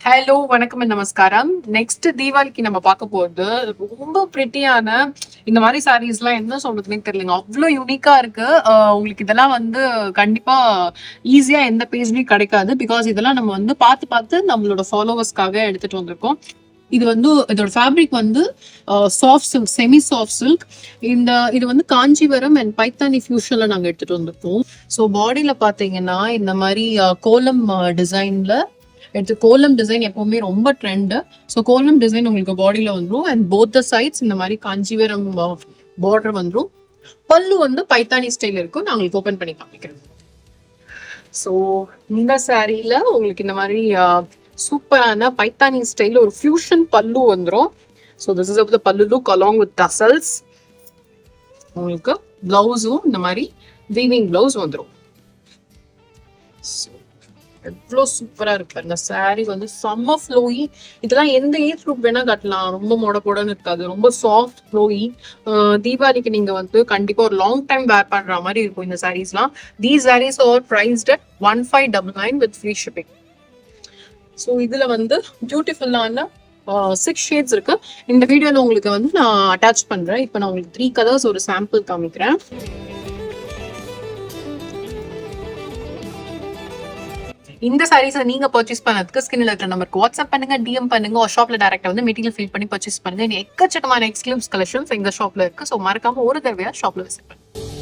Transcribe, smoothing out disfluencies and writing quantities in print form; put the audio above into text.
Hello வணக்கம் and நமஸ்காரம். Next தீபாவளிக்கு நம்ம பார்க்க போறது ரொம்ப பிரிட்டியான இந்த மாதிரி சாரீஸ் எல்லாம் என்ன சொல்றதுன்னே தெரியலங்க. அவ்வளோ யூனிக்கா இருக்கு. உங்களுக்கு இதெல்லாம் வந்து கண்டிப்பா ஈஸியா எந்த பேஜ்லயும் கிடைக்காது. பிகாஸ் இதெல்லாம் நம்ம வந்து பார்த்து பார்த்து நம்மளோட ஃபாலோவர்ஸ்க்காக எடுத்துட்டு வந்திருக்கோம். இது வந்து இதோட ஃபேப்ரிக் வந்து soft silk, semi soft silk. இது வந்து காஞ்சிபுரம் அண்ட் பைத்தானி ஃபியூஷன்ல நாங்க எடுத்துட்டு வந்திருக்கோம். ஸோ பாடியில பாத்தீங்கன்னா இந்த மாதிரி கோலம் டிசைன்ல கோலம் டிசைன் எப்பவுமே ரொம்ப ட்ரெண்ட். ஸோ கோலம் டிசைன் உங்களுக்கு பாடியில வந்துடும் அண்ட் போத் த சைட்ஸ் இந்த மாதிரி காஞ்சிபுரம் பார்டர் வந்துடும். பல்லு வந்து பைத்தானி ஸ்டைல் இருக்கும். நான் உங்களுக்கு ஓபன் பண்ணி காமிக்கிறேன். ஸோ இந்த சாரீல உங்களுக்கு இந்த மாதிரி சூப்பரான பைத்தானி ஸ்டைல் ஒரு ஃபியூஷன் பல்லு வந்துடும். ஸோ திஸ் இஸ் த பல்லு லுக் அலாங் வித் டசல்ஸ். உங்களுக்கு பிளவுஸும் இந்த மாதிரி வீவிங் பிளவுஸ் வந்துடும். எவ்வளோ சூப்பரா இருக்கு இந்த சாரீ வந்து செம்ம ஃப்ளோயி. இதெல்லாம் எந்த ஏஜ் குரூப் வேணா கட்டலாம். ரொம்ப மொட போடன்னு இருக்காது. ரொம்ப சாஃப்ட் ஃப்ளோயி. தீபாவளிக்கு நீங்க வந்து கண்டிப்பா ஒரு லாங் டைம் வேர் பண்ற மாதிரி இருக்கும் இந்த சாரீஸ்லாம். These sarees are priced at 1599 with free shipping. So இதுல வந்து பியூட்டிஃபுல்லான 6 ஷேட்ஸ் இருக்கு. இந்த வீடியோல உங்களுக்கு வந்து நான் அட்டாச் பண்றேன். இப்போ நான் உங்களுக்கு 3 கலர்ஸ் ஒரு சாம்பிள் காமிக்கிறேன். இந்த சாரீஸை நீங்க பர்ச்சேஸ் பண்ணதுக்கு ஸ்கிரீன்ல இருக்கிற நம்பருக்கு வாட்ஸ்அப் பண்ணுங்க, டிஎம் பண்ணுங்க, ஒரு ஷாப்ல டைரக்டா வந்து மெட்டீரியல் ஃபில் பண்ணி பர்ச்சேஸ் பண்ணுங்க. எக்கச்சக்கமான எக்ஸ்க்ளூசிவ் கலெக்ஷன்ஸ் எங்க ஷாப்ல இருக்கு. ஸோ மறக்காம ஒரு தடவையா ஷாப்ல விசிட் பண்ணுங்க.